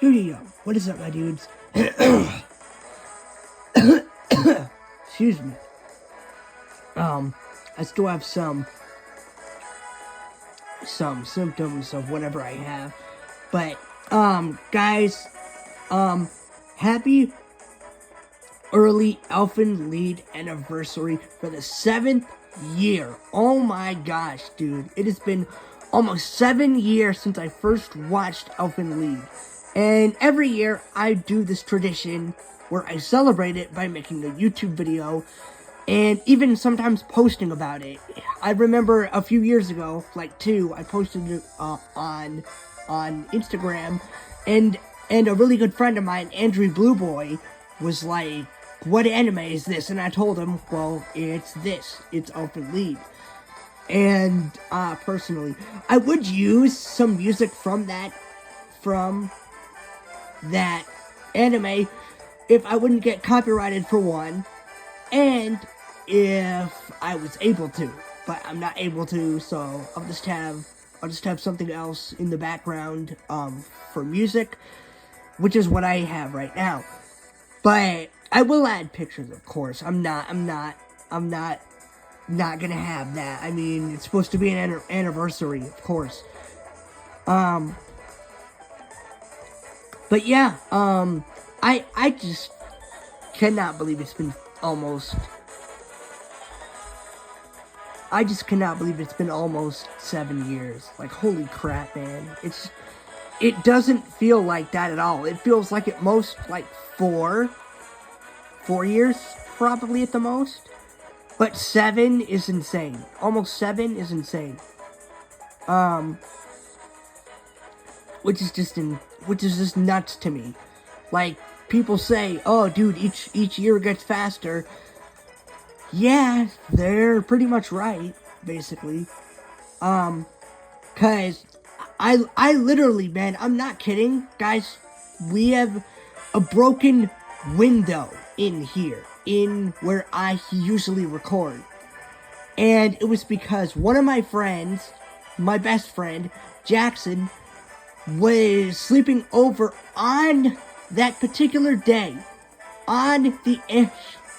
Yo, what is up, my dudes? Excuse me. I still have some symptoms of whatever I have. But, guys, happy early Elfen lead anniversary for the 7th year. Oh my gosh, dude. It has been almost 7 years since I first watched Elfen lead. And every year I do this tradition where I celebrate it by making a YouTube video and even sometimes posting about it. I remember a few years ago, like 2, I posted it on Instagram, and a really good friend of mine, Andrew Blue Boy, was like, "What anime is this?" And I told him, well, it's this. It's Elfen Lied. And personally, I would use some music from that anime if I wouldn't get copyrighted for one, and if I was able to, but I'm not able to, so I'll just have something else in the background for music, which is what I have right now. But I will add pictures, of course. I'm not gonna have that. I mean, it's supposed to be an anniversary, of course. But yeah, I just cannot believe it's been almost. I just cannot believe it's been almost 7 years. Like, holy crap, man. It doesn't feel like that at all. It feels like at most, like, 4 years, probably at the most. But 7 is insane. Almost 7 is insane. Which is just nuts to me. Like, people say, "Oh, dude, each year gets faster." Yeah, they're pretty much right, basically. Cause I literally, man, I'm not kidding, guys. We have a broken window in here, in where I usually record. And it was because one of my friends, my best friend, Jackson, was sleeping over on that particular day, on the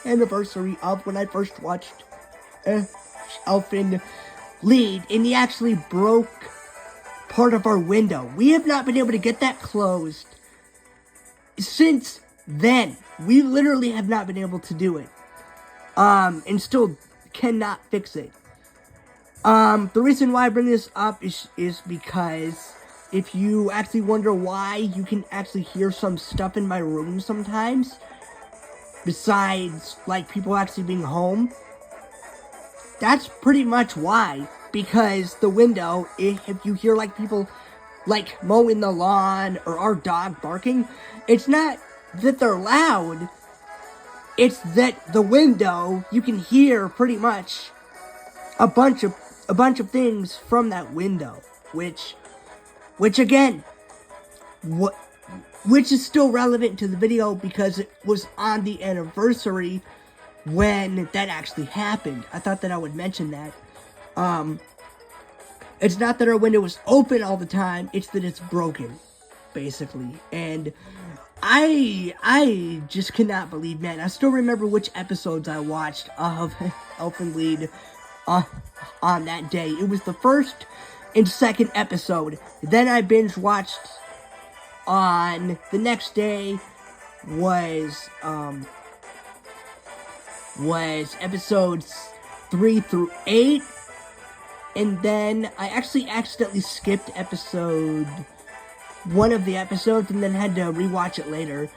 anniversary of when I first watched Elfen Lied, and he actually broke part of our window. We have not been able to get that closed since then. We literally have not been able to do it, and still cannot fix it. The reason why I bring this up is because if you actually wonder why you can actually hear some stuff in my room sometimes, besides, like, people actually being home, that's pretty much why. Because the window, if you hear, like, people, like, mowing the lawn or our dog barking, it's not that they're loud, it's that the window, you can hear pretty much a bunch of things from that window, which again, which is still relevant to the video because it was on the anniversary when that actually happened. I thought that I would mention that. It's not that our window is open all the time, it's that it's broken, basically. And I just cannot believe, man. I still remember which episodes I watched of Elfen Lied on that day. It was the first and second episode. Then I binge watched on the next day was episodes 3 through 8, and then I actually accidentally skipped one of the episodes and then had to rewatch it later.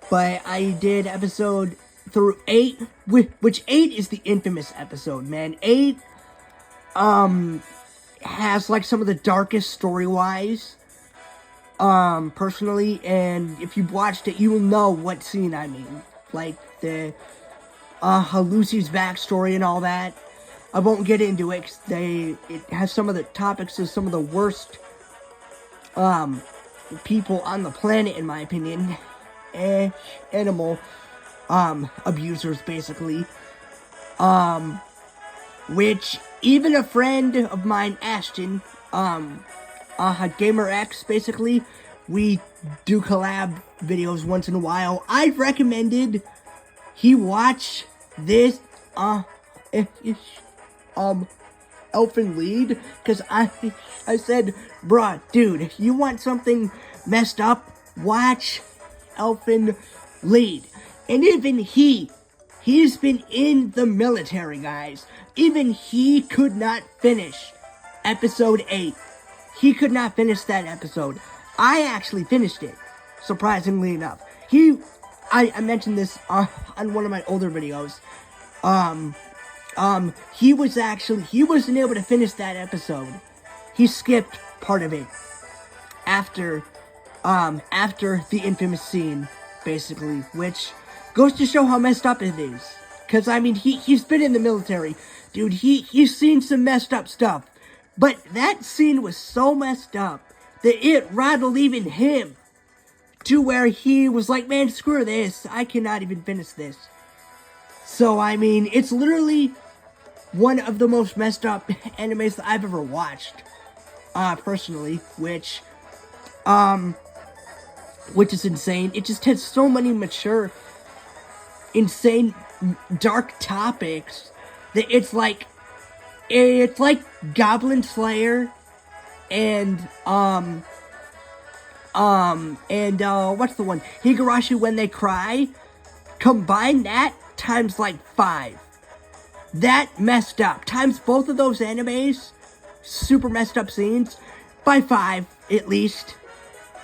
But I did episode through 8, which 8 is the infamous episode, man. 8 has, like, some of the darkest story-wise, personally, and if you've watched it, you will know what scene I mean. Like, the, Lucy's backstory and all that. I won't get into it, because it has some of the topics of some of the worst, people on the planet, in my opinion. Animal, abusers, basically. Which even a friend of mine, Ashton, GamerX, basically, we do collab videos once in a while. I've recommended he watch this Elfen lead, because I said, bruh, dude, if you want something messed up, watch Elfen lead. And even he's been in the military, guys. Even he could not finish episode 8. He could not finish that episode. I actually finished it, surprisingly enough. I mentioned this on one of my older videos. He wasn't able to finish that episode. He skipped part of it after the infamous scene, basically, which goes to show how messed up it is. Cause I mean, he's been in the military, dude. He's seen some messed up stuff, but that scene was so messed up that it rattled even him, to where he was like, man, screw this. I cannot even finish this. So I mean, it's literally one of the most messed up animes that I've ever watched, personally, which is insane. It just has so many mature, insane, dark topics that it's like Goblin Slayer and what's the one? Higurashi When They Cry. Combine that times like 5. That messed up. Times both of those animes, super messed up scenes, by 5 at least.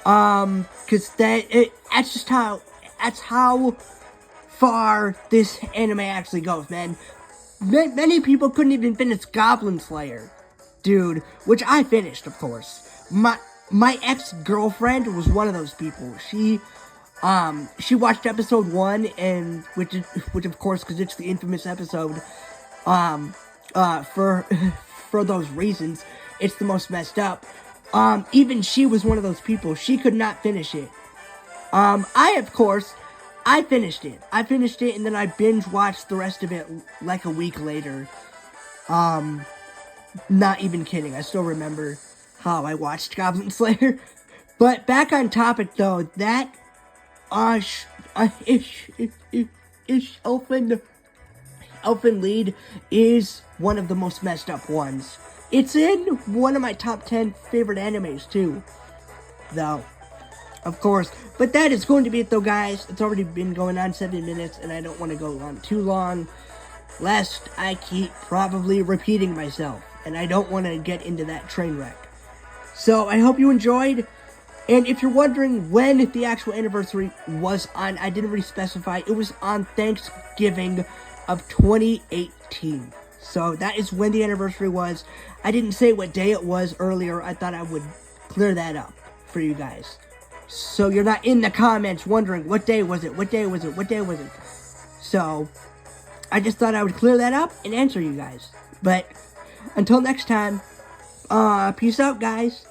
Cause that's how far this anime actually goes, man. Many people couldn't even finish Goblin Slayer, dude, which I finished, of course. My ex-girlfriend was one of those people. She watched episode 1, and which of course, because it's the infamous episode, for those reasons, it's the most messed up. Even she was one of those people. She could not finish it. I finished it. And then I binge watched the rest of it like a week later. Not even kidding. I still remember how I watched Goblin Slayer. But back on topic though, that Elfen Lied is one of the most messed up ones. It's in one of my top 10 favorite animes too, though, of course. But that is going to be it though, guys. It's already been going on 7 minutes, and I don't want to go on too long, lest I keep probably repeating myself, and I don't want to get into that train wreck. So I hope you enjoyed, and if you're wondering when the actual anniversary was on, I didn't really specify. It was on Thanksgiving of 2018. So that is when the anniversary was. I didn't say what day it was earlier. I thought I would clear that up for you guys, so you're not in the comments wondering what day was it, what day was it, what day was it. So I just thought I would clear that up and answer you guys. But until next time, peace out, guys.